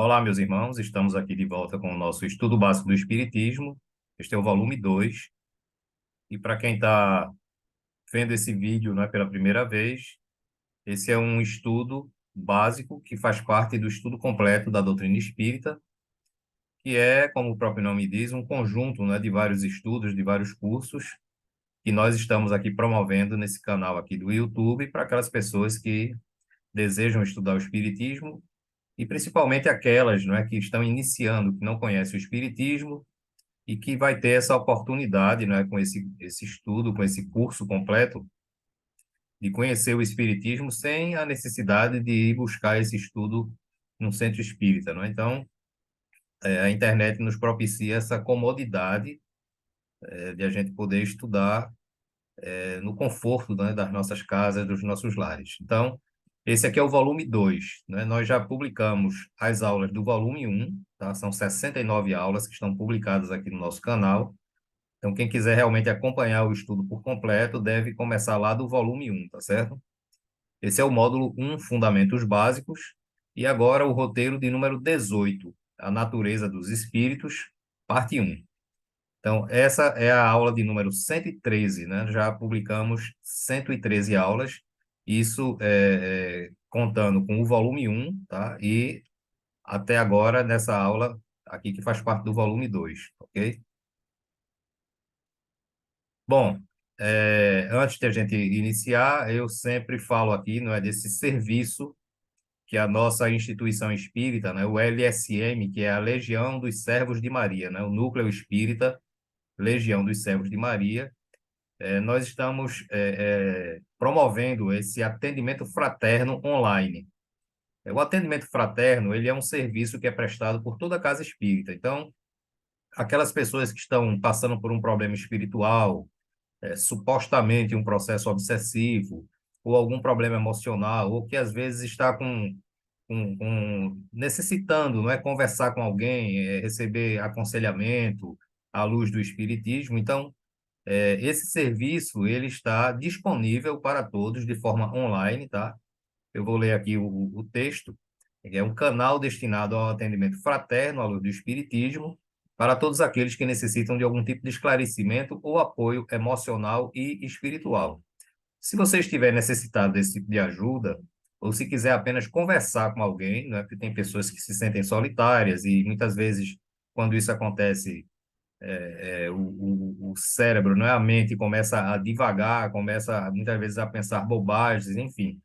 Olá, meus irmãos, estamos aqui de volta com o nosso estudo básico do Espiritismo. Este é o volume 2. E para quem está vendo esse vídeo, não é, pela primeira vez, esse é um estudo básico que faz parte do estudo completo da doutrina espírita, que é, como o próprio nome diz, um conjunto, né, de vários estudos, de vários cursos, que nós estamos aqui promovendo nesse canal aqui do YouTube para aquelas pessoas que desejam estudar o Espiritismo e principalmente aquelas, não é, que estão iniciando, que não conhecem o Espiritismo e que vai ter essa oportunidade, né, com esse estudo, com esse curso completo, de conhecer o Espiritismo sem a necessidade de ir buscar esse estudo num centro espírita, não é? Então, a internet nos propicia essa comodidade, de a gente poder estudar, no conforto, né, das nossas casas, dos nossos lares. Então, esse aqui é o volume 2, né? Nós já publicamos as aulas do volume 1, tá? São 69 aulas que estão publicadas aqui no nosso canal. Então, quem quiser realmente acompanhar o estudo por completo, deve começar lá do volume 1, tá certo? Esse é o módulo 1, Fundamentos Básicos, e agora o roteiro de número 18, A Natureza dos Espíritos, parte 1. Então, essa é a aula de número 113, né? Já publicamos 113 aulas, isso contando com o volume 1, tá? E até agora, nessa aula aqui que faz parte do volume 2, ok? Bom, antes de a gente iniciar, eu sempre falo aqui, não é, desse serviço que a nossa instituição espírita, né, o LSM, que é a Legião dos Servos de Maria, né, o Núcleo Espírita Legião dos Servos de Maria, nós estamos promovendo esse atendimento fraterno online. O atendimento fraterno, ele é um serviço que é prestado por toda a casa espírita. Então, aquelas pessoas que estão passando por um problema espiritual, supostamente um processo obsessivo, ou algum problema emocional, ou que às vezes está necessitando, não é, conversar com alguém, receber aconselhamento à luz do espiritismo. Então, esse serviço ele está disponível para todos de forma online, tá? Eu vou ler aqui o texto. É um canal destinado ao atendimento fraterno à luz do espiritismo para todos aqueles que necessitam de algum tipo de esclarecimento ou apoio emocional e espiritual. Se você estiver necessitado desse tipo de ajuda, ou se quiser apenas conversar com alguém, né, porque tem pessoas que se sentem solitárias e muitas vezes, quando isso acontece, o cérebro, não é, a mente começa a divagar, começa muitas vezes a pensar bobagens, enfim.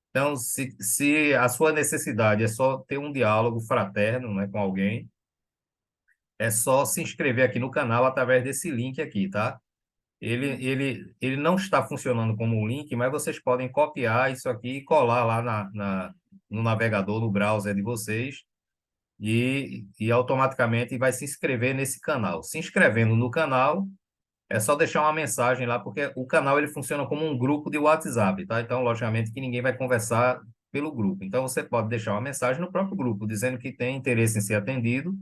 Então, se a sua necessidade é só ter um diálogo fraterno, né, com alguém, é só se inscrever aqui no canal através desse link aqui, tá? Ele não está funcionando como um link, mas vocês podem copiar isso aqui e colar lá no navegador, no browser de vocês, e automaticamente vai se inscrever nesse canal. Se inscrevendo no canal, é só deixar uma mensagem lá, porque o canal ele funciona como um grupo de WhatsApp, tá? Então, logicamente, que ninguém vai conversar pelo grupo. Então, você pode deixar uma mensagem no próprio grupo, dizendo que tem interesse em ser atendido,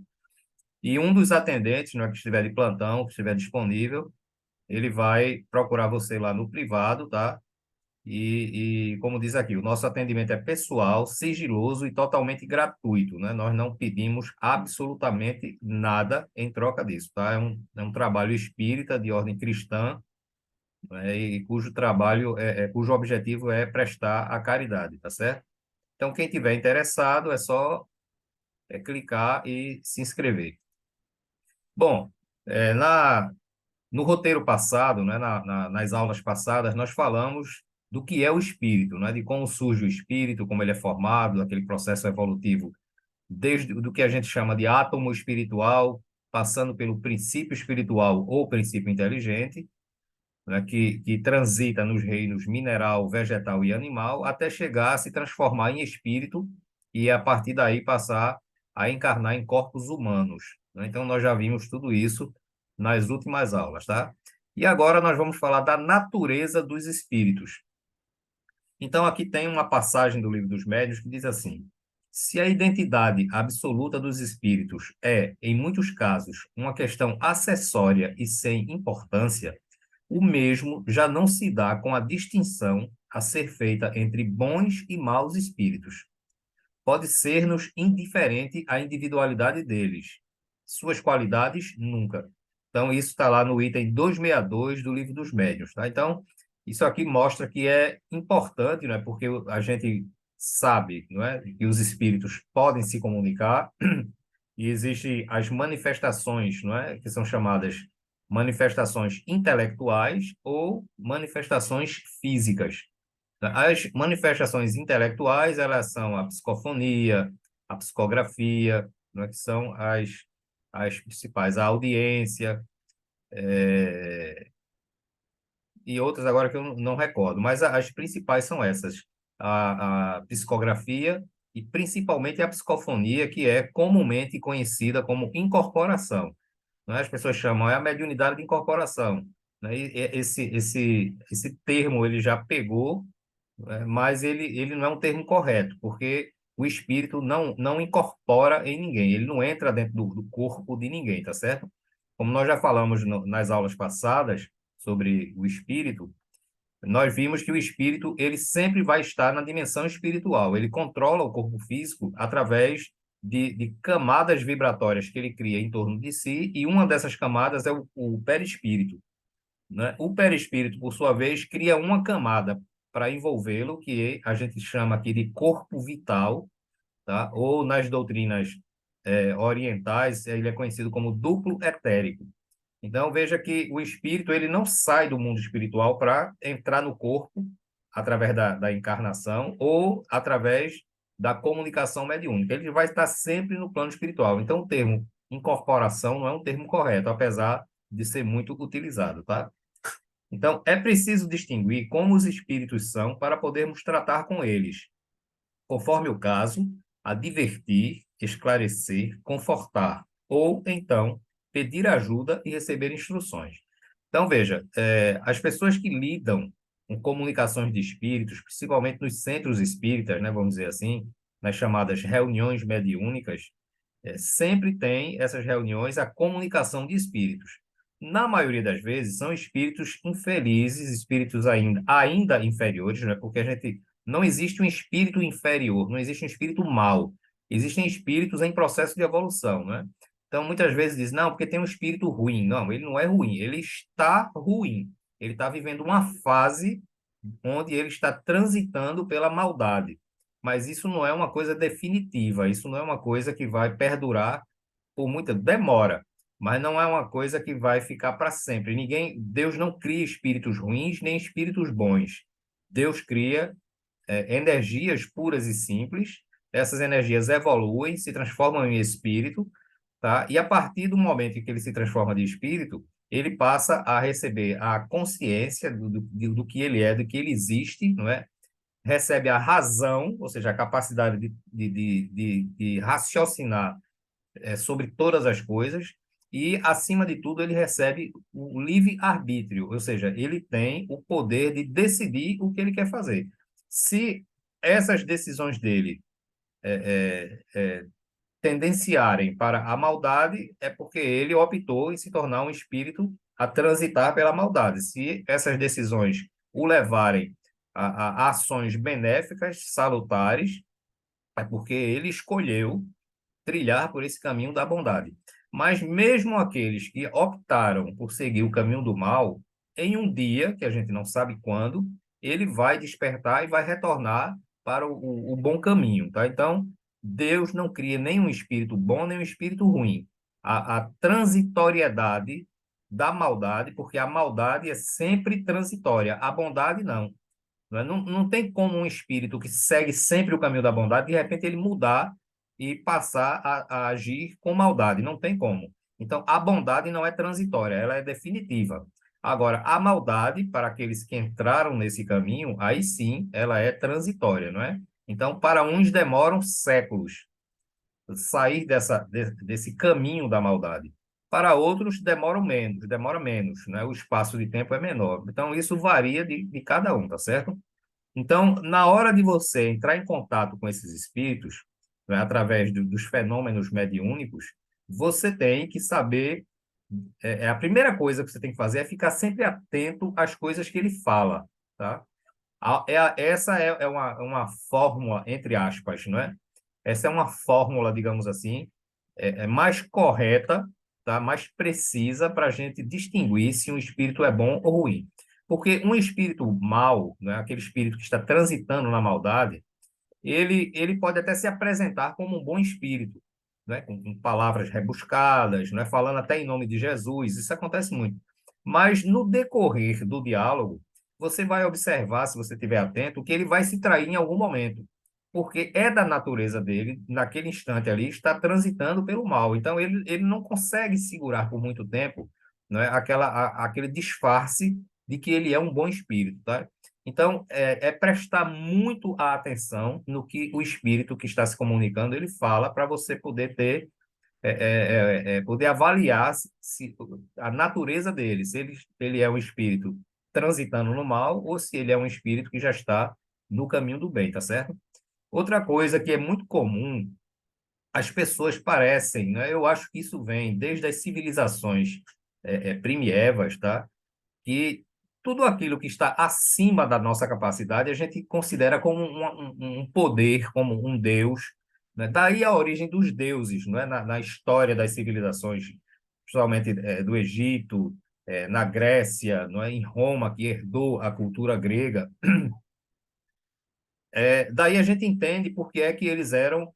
e um dos atendentes, né, que estiver de plantão, que estiver disponível, ele vai procurar você lá no privado, tá? Como diz aqui, o nosso atendimento é pessoal, sigiloso e totalmente gratuito, né? Nós não pedimos absolutamente nada em troca disso, tá? É um trabalho espírita de ordem cristã, né? E cujo trabalho, cujo objetivo é prestar a caridade, tá certo? Então, quem tiver interessado, é só clicar e se inscrever. Bom, é, na, no roteiro passado, né, nas aulas passadas, nós falamos do que é o espírito, né, de como surge o espírito, como ele é formado, aquele processo evolutivo, desde do que a gente chama de átomo espiritual, passando pelo princípio espiritual ou princípio inteligente, né, que transita nos reinos mineral, vegetal e animal, até chegar a se transformar em espírito e, a partir daí, passar a encarnar em corpos humanos, né? Então, nós já vimos tudo isso nas últimas aulas, tá? E agora nós vamos falar da natureza dos espíritos. Então, aqui tem uma passagem do Livro dos Médiuns que diz assim: se a identidade absoluta dos espíritos é, em muitos casos, uma questão acessória e sem importância, o mesmo já não se dá com a distinção a ser feita entre bons e maus espíritos. pode ser-nos indiferente à individualidade deles. Suas qualidades, nunca. Então, isso está lá no item 262 do Livro dos Médiuns, tá? Então, isso aqui mostra que é importante, né? Porque a gente sabe, não é? Que os espíritos podem se comunicar e existem as manifestações, não é? Que são chamadas manifestações intelectuais ou manifestações físicas. As manifestações intelectuais, elas são a psicofonia, a psicografia, né, que são as principais, a audiência, e outras agora que eu não recordo, mas as principais são essas, a psicografia e principalmente a psicofonia, que é comumente conhecida como incorporação, né? As pessoas chamam, é a mediunidade de incorporação, né? Esse termo ele já pegou, mas ele não é um termo correto, porque o espírito não incorpora em ninguém, ele não entra dentro do corpo de ninguém, tá certo? Como nós já falamos nas aulas passadas sobre o espírito, nós vimos que o espírito ele sempre vai estar na dimensão espiritual, ele controla o corpo físico através de camadas vibratórias que ele cria em torno de si, e uma dessas camadas é o perispírito, né? O perispírito, por sua vez, cria uma camada para envolvê-lo, que a gente chama aqui de corpo vital, tá? Ou nas doutrinas orientais, ele é conhecido como duplo etérico. Então, veja que o espírito ele não sai do mundo espiritual para entrar no corpo através da encarnação ou através da comunicação mediúnica. Ele vai estar sempre no plano espiritual. Então, o termo incorporação não é um termo correto, apesar de ser muito utilizado, tá? Então, é preciso distinguir como os espíritos são para podermos tratar com eles, conforme o caso, advertir, esclarecer, confortar, ou então pedir ajuda e receber instruções. Então, veja, as pessoas que lidam com comunicações de espíritos, principalmente nos centros espíritas, né, vamos dizer assim, nas chamadas reuniões mediúnicas, sempre tem essas reuniões a comunicação de espíritos. Na maioria das vezes, são espíritos infelizes, espíritos ainda inferiores, né? Porque a gente não existe um espírito inferior, não existe um espírito mau. Existem espíritos em processo de evolução, né? Então, muitas vezes diz, não, porque tem um espírito ruim. Não, ele não é ruim, ele está ruim. Ele está vivendo uma fase onde ele está transitando pela maldade. Mas isso não é uma coisa definitiva, isso não é uma coisa que vai perdurar por muita demora, mas não é uma coisa que vai ficar para sempre. Deus não cria espíritos ruins nem espíritos bons. Deus cria energias puras e simples. Essas energias evoluem, se transformam em espírito, tá? E a partir do momento em que ele se transforma de espírito, ele passa a receber a consciência do que ele é, do que ele existe, não é? Recebe a razão, ou seja, a capacidade de raciocinar sobre todas as coisas, e, acima de tudo, ele recebe o livre-arbítrio, ou seja, ele tem o poder de decidir o que ele quer fazer. Se essas decisões dele tendenciarem para a maldade, é porque ele optou em se tornar um espírito a transitar pela maldade. Se essas decisões o levarem a ações benéficas, salutares, é porque ele escolheu trilhar por esse caminho da bondade. Mas mesmo aqueles que optaram por seguir o caminho do mal, em um dia, que a gente não sabe quando, ele vai despertar e vai retornar para o bom caminho, tá? Então, Deus não cria nem um espírito bom, nem um espírito ruim. A transitoriedade da maldade, porque a maldade é sempre transitória, a bondade não. Não tem como um espírito que segue sempre o caminho da bondade, de repente ele mudar e passar a agir com maldade. Não tem como. Então, a bondade não é transitória, ela é definitiva. Agora, a maldade, para aqueles que entraram nesse caminho, aí sim, ela é transitória, não é? Então, para uns demoram séculos sair desse caminho da maldade. Para outros, demora menos, né? O espaço de tempo é menor. Então, isso varia de cada um, tá certo? Então, na hora de você entrar em contato com esses espíritos, né, através dos fenômenos mediúnicos, você tem que saber, a primeira coisa que você tem que fazer é ficar sempre atento às coisas que ele fala, tá? Essa é uma fórmula, entre aspas, não é? Essa é uma fórmula, digamos assim, mais correta, tá? Mais precisa para a gente distinguir se um espírito é bom ou ruim. Porque um espírito mau, né, aquele espírito que está transitando na maldade, ele pode até se apresentar como um bom espírito, né? Com palavras rebuscadas, né? Falando até em nome de Jesus, isso acontece muito. Mas no decorrer do diálogo, você vai observar, se você estiver atento, que ele vai se trair em algum momento, porque é da natureza dele, naquele instante ali, está transitando pelo mal. Então, ele não consegue segurar por muito tempo, né? Aquele disfarce de que ele é um bom espírito, tá? Então, é prestar muito a atenção no que o espírito que está se comunicando ele fala para você poder ter, poder avaliar a natureza dele, se ele é um espírito transitando no mal ou se ele é um espírito que já está no caminho do bem, tá certo? Outra coisa que é muito comum, as pessoas parecem, né? Eu acho que isso vem desde as civilizações primievas, tá? Que tudo aquilo que está acima da nossa capacidade a gente considera como um poder, como um Deus, né? Daí a origem dos deuses, não é? Na história das civilizações, principalmente do Egito, na Grécia, não é? Em Roma, que herdou a cultura grega. Daí a gente entende por que é que eles eram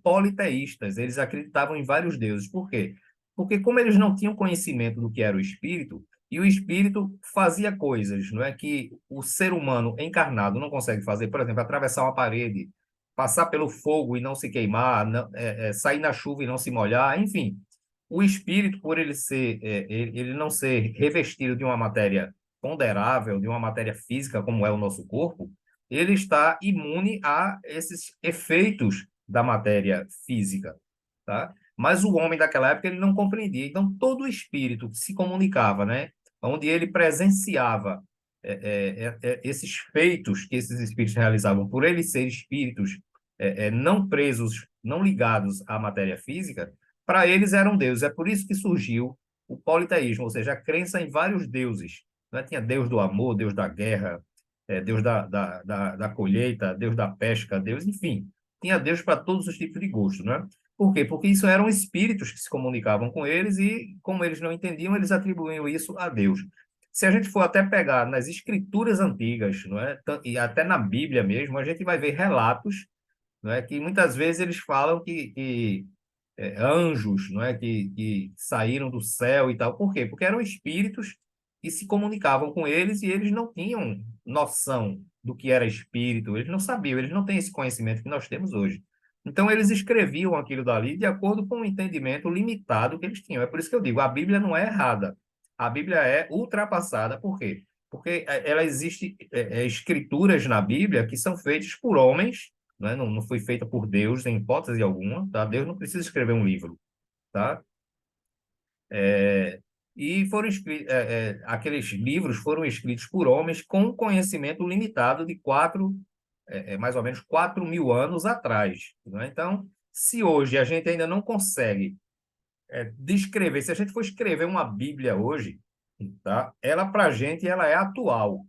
politeístas, eles acreditavam em vários deuses. Por quê? Porque como eles não tinham conhecimento do que era o espírito, e o espírito fazia coisas, não é que o ser humano encarnado não consegue fazer, por exemplo, atravessar uma parede, passar pelo fogo e não se queimar, sair na chuva e não se molhar, enfim. O espírito, por ele não ser revestido de uma matéria ponderável, de uma matéria física como é o nosso corpo, ele está imune a esses efeitos da matéria física, tá? Mas o homem daquela época ele não compreendia. Então todo o espírito que se comunicava, né, onde ele presenciava esses feitos que esses espíritos realizavam, por eles serem espíritos não presos, não ligados à matéria física, para eles eram deuses. É por isso que surgiu o politeísmo, ou seja, a crença em vários deuses. Né? Tinha Deus do amor, Deus da guerra, Deus da colheita, Deus da pesca, Deus, enfim, tinha Deus para todos os tipos de gostos, né? Por quê? Porque isso eram espíritos que se comunicavam com eles e, como eles não entendiam, eles atribuíam isso a Deus. Se a gente for até pegar nas escrituras antigas, não é? E até na Bíblia mesmo, a gente vai ver relatos, não é? Que muitas vezes eles falam que anjos, não é? Que saíram do céu e tal. Por quê? Porque eram espíritos que se comunicavam com eles e eles não tinham noção do que era espírito, eles não sabiam, eles não têm esse conhecimento que nós temos hoje. Então, eles escreviam aquilo dali de acordo com o entendimento limitado que eles tinham. É por isso que eu digo, a Bíblia não é errada. A Bíblia é ultrapassada. Por quê? Porque ela existe escrituras na Bíblia que são feitas por homens, né? Não foi feita por Deus em hipótese alguma, tá? Deus não precisa escrever um livro, tá? É, e aqueles livros foram escritos por homens com conhecimento limitado de mais ou menos 4.000 anos atrás, né? Então, se hoje a gente ainda não consegue descrever, se a gente for escrever uma Bíblia hoje, tá? Ela para a gente ela é atual,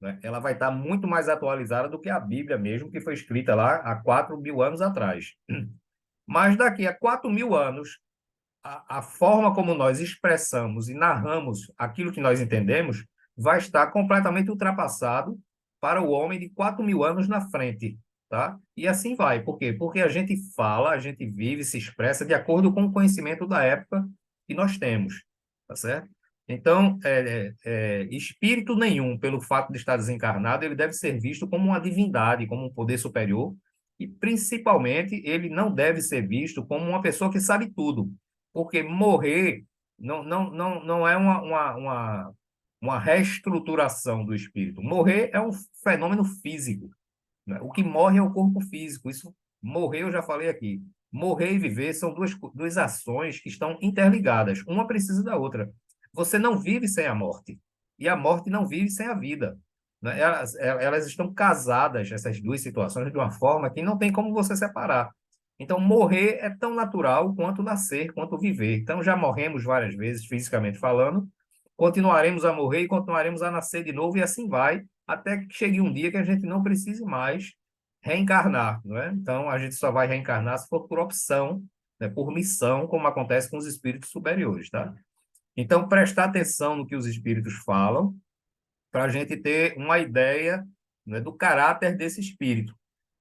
né? Ela vai estar muito mais atualizada do que a Bíblia mesmo, que foi escrita lá há 4.000 anos atrás. Mas daqui a 4.000 anos, a forma como nós expressamos e narramos aquilo que nós entendemos vai estar completamente ultrapassado para o homem de 4.000 anos na frente, tá? E assim vai. Por quê? Porque a gente fala, a gente vive, se expressa de acordo com o conhecimento da época que nós temos, tá certo? Então, espírito nenhum, pelo fato de estar desencarnado, ele deve ser visto como uma divindade, como um poder superior, e principalmente ele não deve ser visto como uma pessoa que sabe tudo, porque morrer não é uma reestruturação do espírito. Morrer é um fenômeno físico, né? O que morre é o corpo físico. Isso, morrer, eu já falei aqui. Morrer e viver são duas ações que estão interligadas. Uma precisa da outra. Você não vive sem a morte. E a morte não vive sem a vida. Né? Elas estão casadas, essas duas situações, de uma forma que não tem como você separar. Então, morrer é tão natural quanto nascer, quanto viver. Então, já morremos várias vezes, fisicamente falando, continuaremos a morrer e continuaremos a nascer de novo, e assim vai, até que chegue um dia que a gente não precise mais reencarnar, não é? Então, a gente só vai reencarnar se for por opção, né, por missão, como acontece com os espíritos superiores, tá? Então, prestar atenção no que os espíritos falam, para a gente ter uma ideia, né, do caráter desse espírito,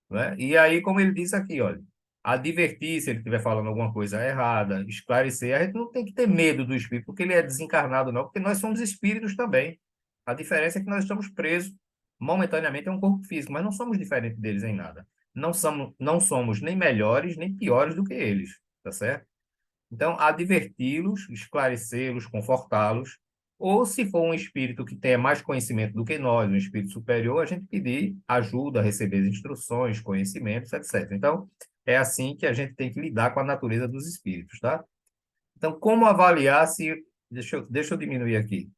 né? E aí, como ele disse aqui, olha, advertir se ele estiver falando alguma coisa errada, esclarecer. A gente não tem que ter medo do espírito, porque ele é desencarnado, não, porque nós somos espíritos também. A diferença é que nós estamos presos momentaneamente a um corpo físico, mas não somos diferentes deles em nada. Não somos nem melhores nem piores do que eles, tá certo? Então, adverti-los, esclarecê-los, confortá-los, ou se for um espírito que tenha mais conhecimento do que nós, um espírito superior, a gente pedir ajuda, receber as instruções, conhecimentos, etc. Então, é assim que a gente tem que lidar com a natureza dos espíritos, tá? Então, como avaliar se... Deixa eu diminuir aqui.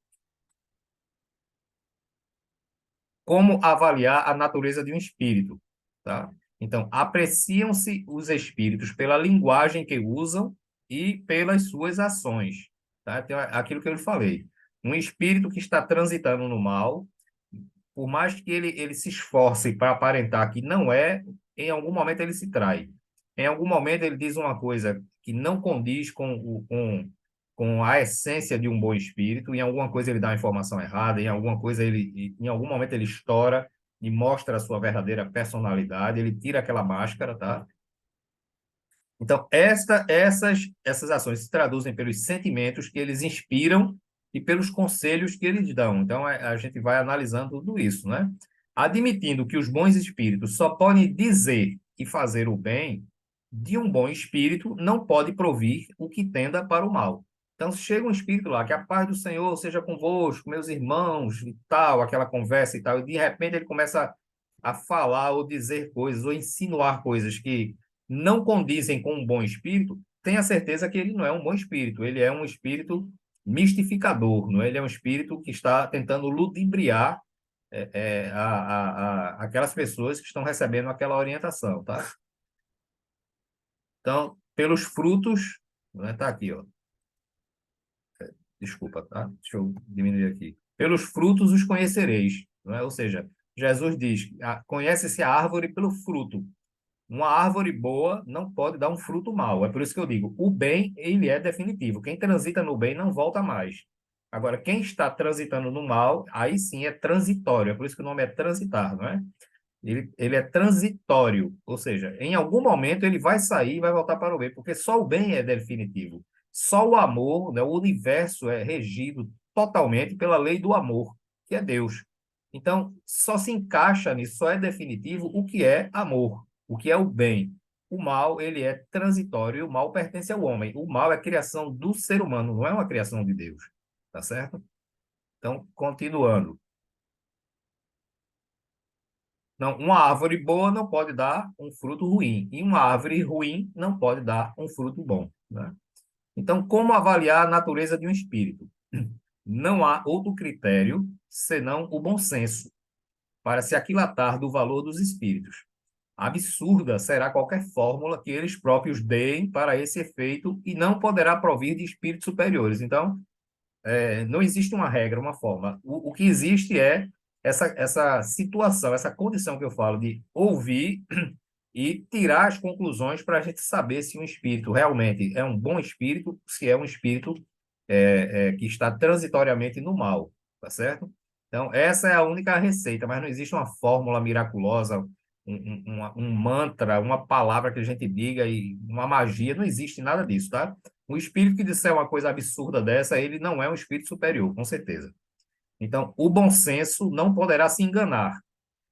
Como avaliar a natureza de um espírito, tá? Então, apreciam-se os espíritos pela linguagem que usam e pelas suas ações, tá? Então, é aquilo que eu lhe falei. Um espírito que está transitando no mal, por mais que ele se esforce para aparentar que não é, em algum momento ele se trai. Em algum momento ele diz uma coisa que não condiz com a essência de um bom espírito, em alguma coisa ele dá uma informação errada, em alguma coisa em algum momento ele estoura e mostra a sua verdadeira personalidade, ele tira aquela máscara, tá? Então, essas ações se traduzem pelos sentimentos que eles inspiram e pelos conselhos que eles dão. Então, a gente vai analisando tudo isso, né? Admitindo que os bons espíritos só podem dizer e fazer o bem, de um bom espírito não pode provir o que tenda para o mal. Então, se chega um espírito lá, que a paz do Senhor seja convosco, meus irmãos, e tal, aquela conversa e tal, e de repente ele começa a falar ou dizer coisas, ou insinuar coisas que não condizem com um bom espírito, tenha certeza que ele não é um bom espírito, ele é um espírito mistificador, não é? Ele é um espírito que está tentando ludibriar aquelas pessoas que estão recebendo aquela orientação, tá? Então, pelos frutos, né, tá aqui, ó. Desculpa, tá? Deixa eu diminuir aqui. Pelos frutos os conhecereis, não é? Ou seja, Jesus diz, conhece-se a árvore pelo fruto. Uma árvore boa não pode dar um fruto mau. É por isso que eu digo, o bem, ele é definitivo. Quem transita no bem não volta mais. Agora, quem está transitando no mal, aí sim é transitório. É por isso que o nome é transitar, não é? Ele é transitório. Ou seja, em algum momento ele vai sair e vai voltar para o bem, porque só o bem é definitivo. Só o amor, né, o universo é regido totalmente pela lei do amor, que é Deus. Então, só se encaixa nisso, só é definitivo o que é amor, o que é o bem. O mal, ele é transitório e o mal pertence ao homem. O mal é criação do ser humano, não é uma criação de Deus. Tá certo? Então, continuando. Não, uma árvore boa não pode dar um fruto ruim, e uma árvore ruim não pode dar um fruto bom, né? Então, como avaliar a natureza de um espírito? Não há outro critério senão o bom senso para se aquilatar do valor dos espíritos. Absurda será qualquer fórmula que eles próprios deem para esse efeito e não poderá provir de espíritos superiores. Então, não existe uma regra, uma forma. O que existe é essa situação, essa condição que eu falo de ouvir e tirar as conclusões para a gente saber se um espírito realmente é um bom espírito, se é um espírito que está transitoriamente no mal, tá certo? Então, essa é a única receita, mas não existe uma fórmula miraculosa, um mantra, uma palavra que a gente diga e uma magia, não existe nada disso, tá? Um espírito que disser uma coisa absurda dessa, ele não é um espírito superior, com certeza. Então, o bom senso não poderá se enganar.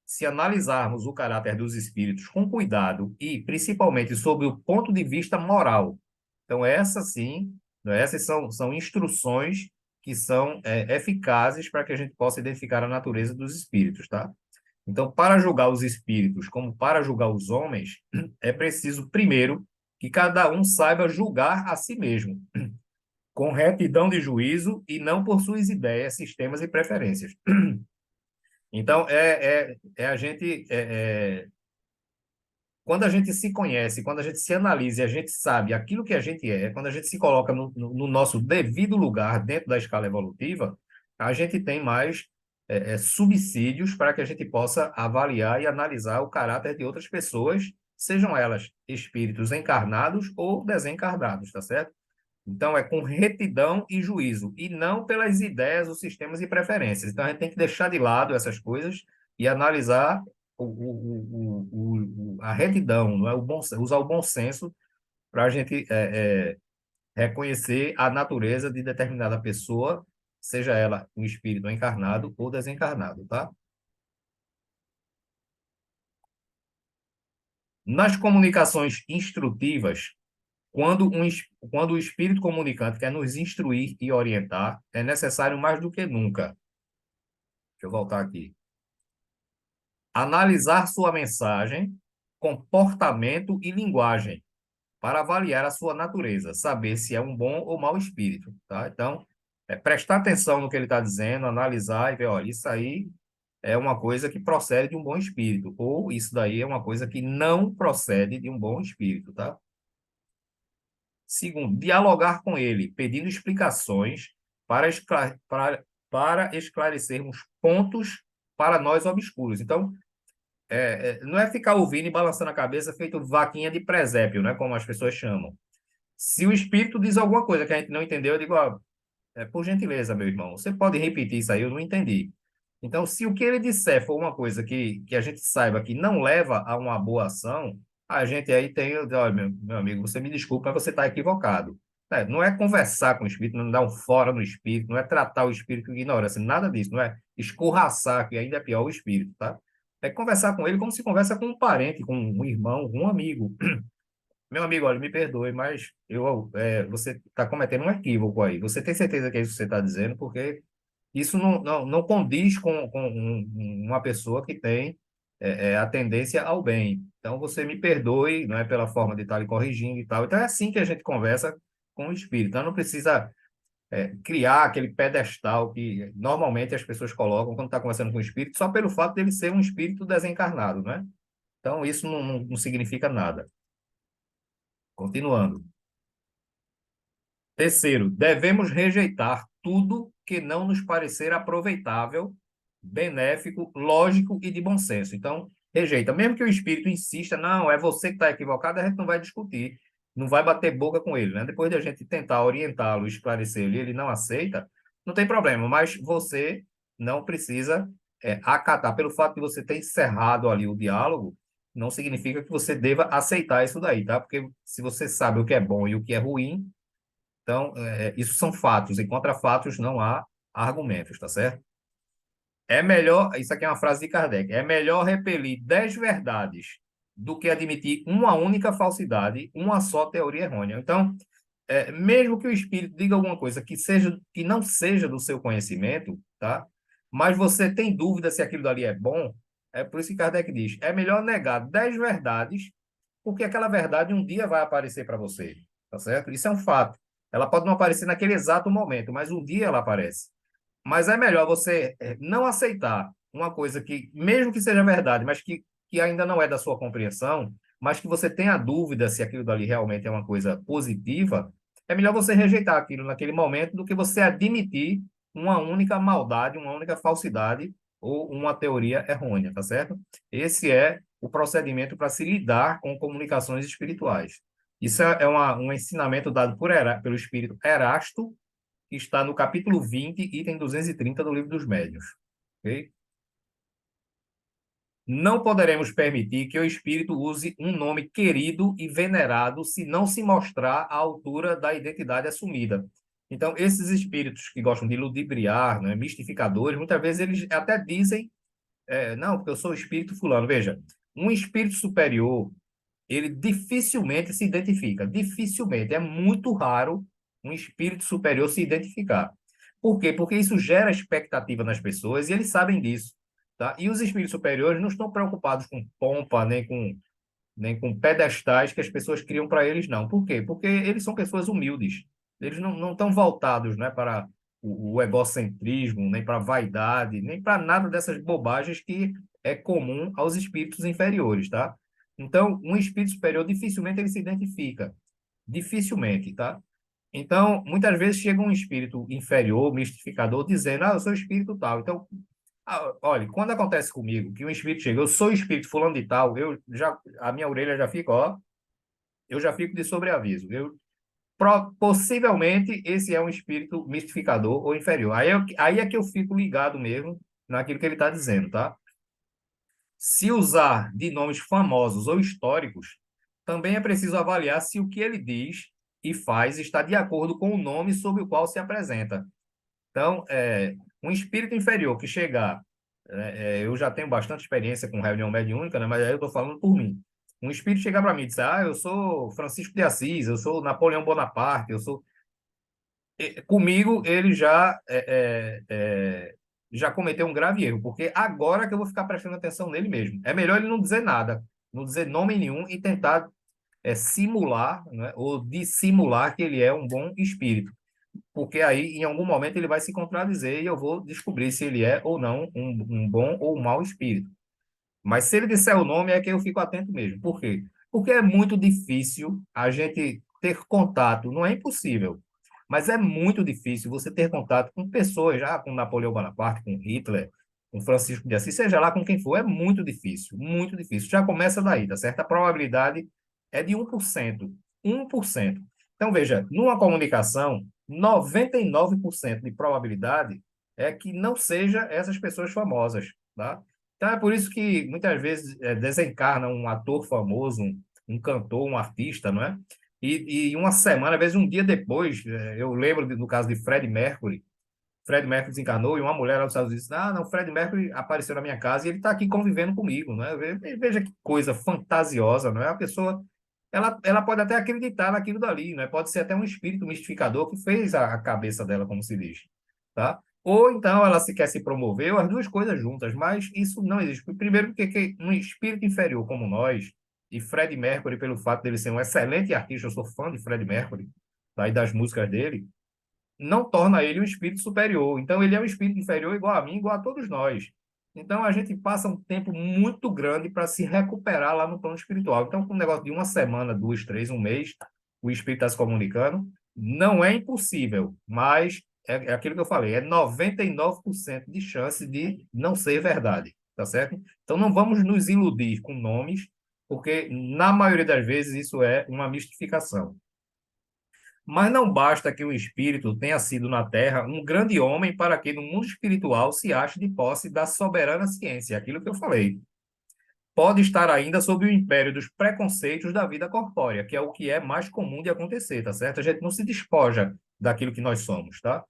Se analisarmos o caráter dos espíritos com cuidado e principalmente sob o ponto de vista moral. Então, essas sim, né, essas são instruções que são eficazes para que a gente possa identificar a natureza dos espíritos, tá? Então, para julgar os espíritos como para julgar os homens, é preciso, primeiro, que cada um saiba julgar a si mesmo, com retidão de juízo e não por suas ideias, sistemas e preferências. Então, quando a gente se conhece, quando a gente se analisa e a gente sabe aquilo que a gente é, quando a gente se coloca no nosso devido lugar dentro da escala evolutiva, a gente tem mais subsídios para que a gente possa avaliar e analisar o caráter de outras pessoas, sejam elas espíritos encarnados ou desencarnados, tá certo? Então, é com retidão e juízo, e não pelas ideias, os sistemas e preferências. Então, a gente tem que deixar de lado essas coisas e analisar a retidão, não é? Usar o bom senso para a gente reconhecer a natureza de determinada pessoa, seja ela um espírito encarnado ou desencarnado, tá? Nas comunicações instrutivas, quando o espírito comunicante quer nos instruir e orientar, é necessário mais do que nunca. Deixa eu voltar aqui. Analisar sua mensagem, comportamento e linguagem para avaliar a sua natureza, saber se é um bom ou mau espírito, tá? Então, prestar atenção no que ele está dizendo, analisar e ver, olha, isso aí é uma coisa que procede de um bom espírito, ou isso daí é uma coisa que não procede de um bom espírito, tá? Segundo, dialogar com ele, pedindo explicações para, para esclarecermos pontos para nós obscuros. Então, não é ficar ouvindo e balançando a cabeça feito vaquinha de presépio, né, como as pessoas chamam. Se o espírito diz alguma coisa que a gente não entendeu, eu digo, ó, por gentileza, meu irmão, você pode repetir isso aí, eu não entendi. Então, se o que ele disser for uma coisa que a gente saiba que não leva a uma boa ação, a gente aí tem, olha, meu amigo, você me desculpa, mas você está equivocado. Não é conversar com o espírito, não dar um fora no espírito, não é tratar o espírito com ignorância, nada disso, não é escorraçar, que ainda é pior o espírito, tá? É conversar com ele como se conversa com um parente, com um irmão, com um amigo. Meu amigo, olha, me perdoe, mas você está cometendo um equívoco aí. Você tem certeza que é isso que você está dizendo? Porque isso não condiz com uma pessoa que tem a tendência ao bem. Então, você me perdoe, não é pela forma de estar lhe corrigindo e tal. Então, é assim que a gente conversa com o espírito. Então, não precisa criar aquele pedestal que normalmente as pessoas colocam quando está conversando com o espírito, só pelo fato dele ser um espírito desencarnado, né? Então, isso não significa nada. Continuando. Terceiro, devemos rejeitar tudo que não nos parecer aproveitável, benéfico, lógico e de bom senso. Então, rejeita. Mesmo que o espírito insista, não, é você que está equivocado, a gente não vai discutir, não vai bater boca com ele, né? Depois de a gente tentar orientá-lo, esclarecer ele, ele não aceita, não tem problema, mas você não precisa acatar. Pelo fato de você ter encerrado ali o diálogo, não significa que você deva aceitar isso daí, tá? Porque se você sabe o que é bom e o que é ruim, então, isso são fatos, e contra fatos não há argumentos, tá certo? É melhor, isso aqui é uma frase de Kardec, é melhor repelir 10 verdades do que admitir uma única falsidade, uma só teoria errônea. Então, mesmo que o espírito diga alguma coisa que não seja do seu conhecimento, tá? Mas você tem dúvida se aquilo dali é bom, é por isso que Kardec diz, é melhor negar 10 verdades, porque aquela verdade um dia vai aparecer para você, tá certo? Isso é um fato. Ela pode não aparecer naquele exato momento, mas um dia ela aparece. Mas é melhor você não aceitar uma coisa que, mesmo que seja verdade, mas que ainda não é da sua compreensão, mas que você tenha dúvida se aquilo dali realmente é uma coisa positiva, é melhor você rejeitar aquilo naquele momento do que você admitir uma única maldade, uma única falsidade ou uma teoria errônea, tá certo? Esse é o procedimento para se lidar com comunicações espirituais. Isso um ensinamento dado pelo espírito Erasto, que está no capítulo 20, item 230 do Livro dos Médiuns. Okay? Não poderemos permitir que o espírito use um nome querido e venerado se não se mostrar à altura da identidade assumida. Então, esses espíritos que gostam de ludibriar, né, mistificadores, muitas vezes eles até dizem, não, porque eu sou o espírito fulano. Veja, um espírito superior, ele dificilmente se identifica. Dificilmente. É muito raro um espírito superior se identificar. Por quê? Porque isso gera expectativa nas pessoas e eles sabem disso. Tá? E os espíritos superiores não estão preocupados com pompa, nem com pedestais que as pessoas criam para eles, não. Por quê? Porque eles são pessoas humildes. Eles não estão voltados, né, para o egocentrismo, nem para a vaidade, nem para nada dessas bobagens que é comum aos espíritos inferiores, tá? Então, um espírito superior dificilmente ele se identifica. Dificilmente, tá? Então, muitas vezes chega um espírito inferior, mistificador, dizendo, eu sou espírito tal. Então, Olha, quando acontece comigo que um espírito chega, eu sou o espírito fulano de tal, a minha orelha já fica, ó, eu já fico de sobreaviso. Possivelmente esse é um espírito mistificador ou inferior. Aí é que eu fico ligado mesmo naquilo que ele está dizendo, tá? Se usar de nomes famosos ou históricos, também é preciso avaliar se o que ele diz e faz está de acordo com o nome sob o qual se apresenta. Então, um espírito inferior que chegar, eu já tenho bastante experiência com reunião mediúnica, né, mas aí eu estou falando por mim. Um espírito chegar para mim e dizer, eu sou Francisco de Assis, eu sou Napoleão Bonaparte, eu sou comigo ele já cometeu um grave erro, porque agora que eu vou ficar prestando atenção nele mesmo. É melhor ele não dizer nada, não dizer nome nenhum e tentar simular, né, ou dissimular que ele é um bom espírito, porque aí em algum momento ele vai se contradizer e eu vou descobrir se ele é ou não um bom ou um mau espírito. Mas se ele disser o nome, é que eu fico atento mesmo. Por quê? Porque é muito difícil a gente ter contato. Não é impossível, mas é muito difícil você ter contato com pessoas, já com Napoleão Bonaparte, com Hitler, com Francisco de Assis, seja lá com quem for. É muito difícil, muito difícil. Já começa daí, tá certo? A probabilidade é de 1%. 1%. Então, veja, numa comunicação, 99% de probabilidade é que não seja essas pessoas famosas, tá? Então é por isso que muitas vezes desencarna um ator famoso, um cantor, um artista, não é? E uma semana, às vezes um dia depois, eu lembro do caso de Fred Mercury. Fred Mercury desencarnou e uma mulher lá dos Estados Unidos disse, não, Fred Mercury apareceu na minha casa e ele está aqui convivendo comigo, né? Veja que coisa fantasiosa, não é? A pessoa, ela pode até acreditar naquilo dali, né? Pode ser até um espírito mistificador que fez a cabeça dela, como se diz, tá? Ou então ela se quer se promover, ou as duas coisas juntas, mas isso não existe. Primeiro, porque um espírito inferior como nós, e Fred Mercury, pelo fato dele ser um excelente artista, eu sou fã de Fred Mercury, tá? E das músicas dele, não torna ele um espírito superior. Então, ele é um espírito inferior igual a mim, igual a todos nós. Então, a gente passa um tempo muito grande para se recuperar lá no plano espiritual. Então, com um negócio de uma semana, duas, três, um mês, o espírito está se comunicando. Não é impossível, mas é aquilo que eu falei, é 99% de chance de não ser verdade, tá certo? Então, não vamos nos iludir com nomes, porque, na maioria das vezes, isso é uma mistificação. Mas não basta que o espírito tenha sido na Terra um grande homem para que no mundo espiritual se ache de posse da soberana ciência, aquilo que eu falei. Pode estar ainda sob o império dos preconceitos da vida corpórea, que é o que é mais comum de acontecer, tá certo? A gente não se despoja daquilo que nós somos, tá?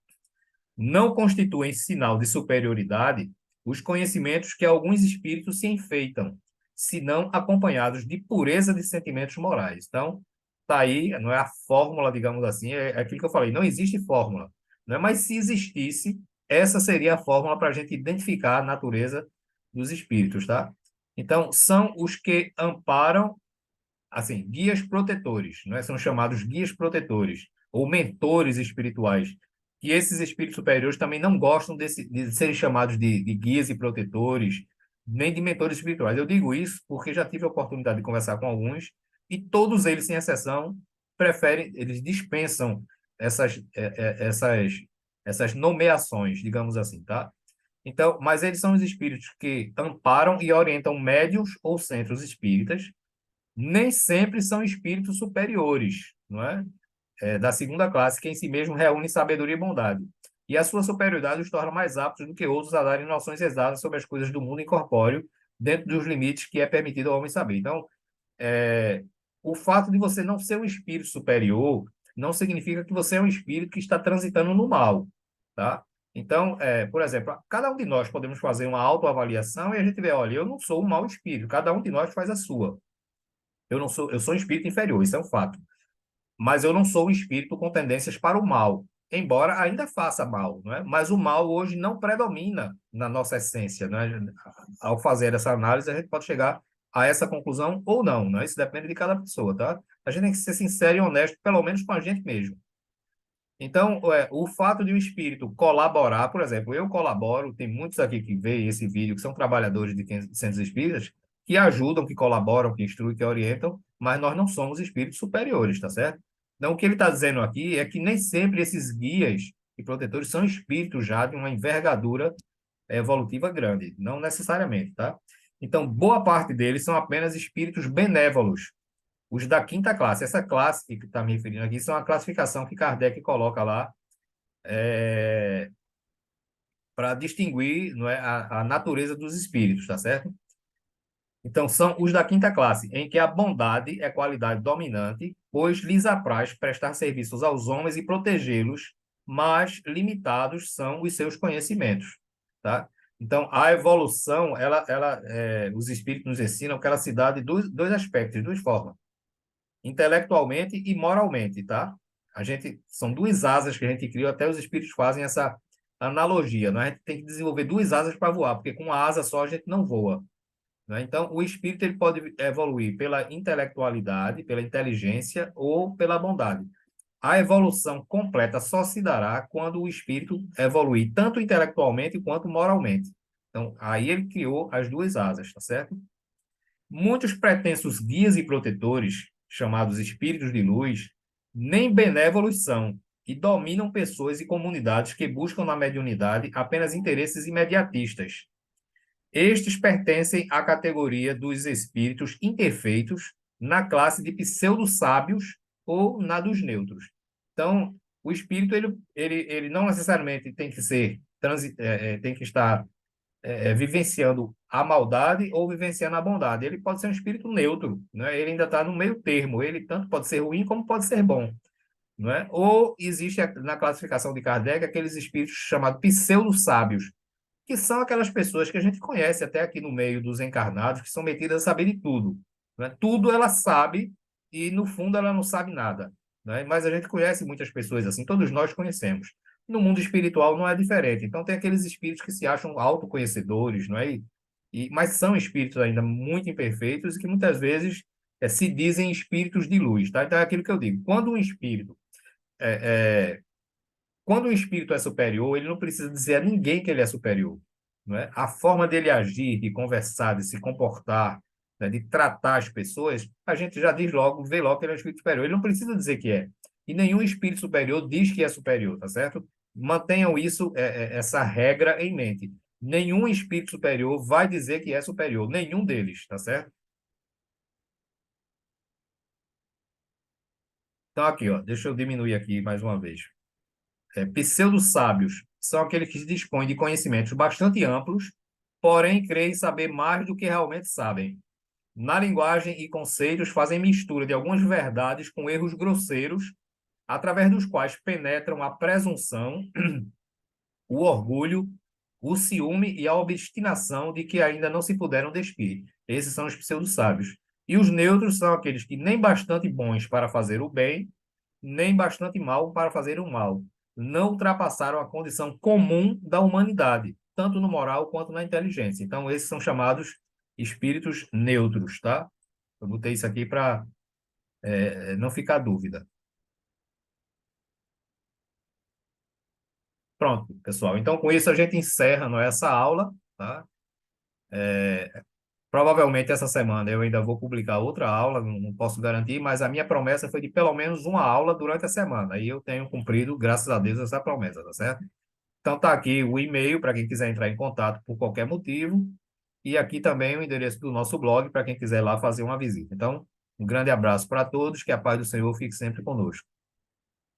Não constituem sinal de superioridade os conhecimentos que alguns espíritos se enfeitam, se não acompanhados de pureza de sentimentos morais. Então, tá aí, não é a fórmula, digamos assim, é aquilo que eu falei, não existe fórmula, né? Mas se existisse, essa seria a fórmula para a gente identificar a natureza dos espíritos, tá? Então, são os que amparam, assim, guias protetores, né? São chamados guias protetores ou mentores espirituais. E esses espíritos superiores também não gostam de serem chamados de guias e protetores, nem de mentores espirituais. Eu digo isso porque já tive a oportunidade de conversar com alguns e todos eles, sem exceção, preferem, eles dispensam essas, essas nomeações, digamos assim, tá? Então, mas eles são os espíritos que amparam e orientam médiuns ou centros espíritas, nem sempre são espíritos superiores, não é? Da segunda classe, que em si mesmo reúne sabedoria e bondade. E a sua superioridade os torna mais aptos do que outros a darem noções exatas sobre as coisas do mundo incorpóreo, dentro dos limites que é permitido ao homem saber. Então, é, o fato de você não ser um espírito superior não significa que você é um espírito que está transitando no mal, tá? Então, por exemplo, cada um de nós podemos fazer uma autoavaliação e a gente vê, olha, eu não sou um mau espírito, cada um de nós faz a sua. Eu sou um espírito inferior, isso é um fato. Mas eu não sou um espírito com tendências para o mal, embora ainda faça mal, não é? Mas o mal hoje não predomina na nossa essência, não é? Ao fazer essa análise, a gente pode chegar a essa conclusão ou não, não é? Isso depende de cada pessoa, tá? A gente tem que ser sincero e honesto, pelo menos com a gente mesmo. Então, o fato de um espírito colaborar, por exemplo, eu colaboro, tem muitos aqui que veem esse vídeo, que são trabalhadores de centros espíritas, que ajudam, que colaboram, que instruem, que orientam, mas nós não somos espíritos superiores, tá certo? Então, o que ele está dizendo aqui é que nem sempre esses guias e protetores são espíritos já de uma envergadura evolutiva grande, não necessariamente, tá? Então, boa parte deles são apenas espíritos benévolos, os da quinta classe. Essa classe que está me referindo aqui são a classificação que Kardec coloca lá para distinguir, não é, a natureza dos espíritos, tá certo? Então, são os da quinta classe, em que a bondade é qualidade dominante, pois lhes apraz prestar serviços aos homens e protegê-los, mas limitados são os seus conhecimentos, tá? Então, a evolução, os espíritos nos ensinam que ela se dá de dois aspectos, de duas formas, intelectualmente e moralmente, tá? São duas asas que a gente criou, até os espíritos fazem essa analogia, né? A gente tem que desenvolver duas asas para voar, porque com uma asa só a gente não voa, né? Então, o espírito ele pode evoluir pela intelectualidade, pela inteligência ou pela bondade. A evolução completa só se dará quando o espírito evoluir tanto intelectualmente quanto moralmente. Então, aí ele criou as duas asas, tá certo? Muitos pretensos guias e protetores, chamados espíritos de luz, nem benévolos são, e dominam pessoas e comunidades que buscam na mediunidade apenas interesses imediatistas. Estes pertencem à categoria dos espíritos imperfeitos, na classe de pseudo-sábios ou na dos neutros. Então, o espírito ele não necessariamente tem que ser tem que estar vivenciando a maldade ou vivenciando a bondade. Ele pode ser um espírito neutro, né? Ele ainda está no meio termo. Ele tanto pode ser ruim como pode ser bom, não é? Ou existe na classificação de Kardec aqueles espíritos chamados pseudo-sábios, que são aquelas pessoas que a gente conhece até aqui no meio dos encarnados, que são metidas a saber de tudo, né? Tudo ela sabe e, no fundo, ela não sabe nada, né? Mas a gente conhece muitas pessoas assim, todos nós conhecemos. No mundo espiritual não é diferente. Então, tem aqueles espíritos que se acham autoconhecedores, não é? Mas são espíritos ainda muito imperfeitos e que muitas vezes se dizem espíritos de luz, tá? Então, é aquilo que eu digo. É, quando o espírito é superior, ele não precisa dizer a ninguém que ele é superior, não é? A forma dele agir, de conversar, de se comportar, né, de tratar as pessoas, a gente já diz logo, vê logo que ele é um espírito superior. Ele não precisa dizer que é. E nenhum espírito superior diz que é superior, tá certo? Mantenham isso, essa regra em mente. Nenhum espírito superior vai dizer que é superior, nenhum deles, tá certo? Então, aqui, ó, deixa eu diminuir aqui mais uma vez. Pseudo-sábios são aqueles que se dispõem de conhecimentos bastante amplos, porém creem saber mais do que realmente sabem. Na linguagem e conceitos fazem mistura de algumas verdades com erros grosseiros, através dos quais penetram a presunção, o orgulho, o ciúme e a obstinação de que ainda não se puderam despir. Esses são os pseudo-sábios. E os neutros são aqueles que nem bastante bons para fazer o bem, nem bastante mal para fazer o mal. Não ultrapassaram a condição comum da humanidade, tanto no moral quanto na inteligência. Então, esses são chamados espíritos neutros, tá? Eu botei isso aqui para não ficar dúvida. Pronto, pessoal. Então, com isso, a gente encerra, não é, essa aula, tá? Provavelmente essa semana eu ainda vou publicar outra aula, não posso garantir, mas a minha promessa foi de pelo menos uma aula durante a semana. E eu tenho cumprido, graças a Deus, essa promessa, tá certo? Então tá aqui o e-mail para quem quiser entrar em contato por qualquer motivo. E aqui também o endereço do nosso blog para quem quiser lá fazer uma visita. Então, um grande abraço para todos, que a paz do Senhor fique sempre conosco.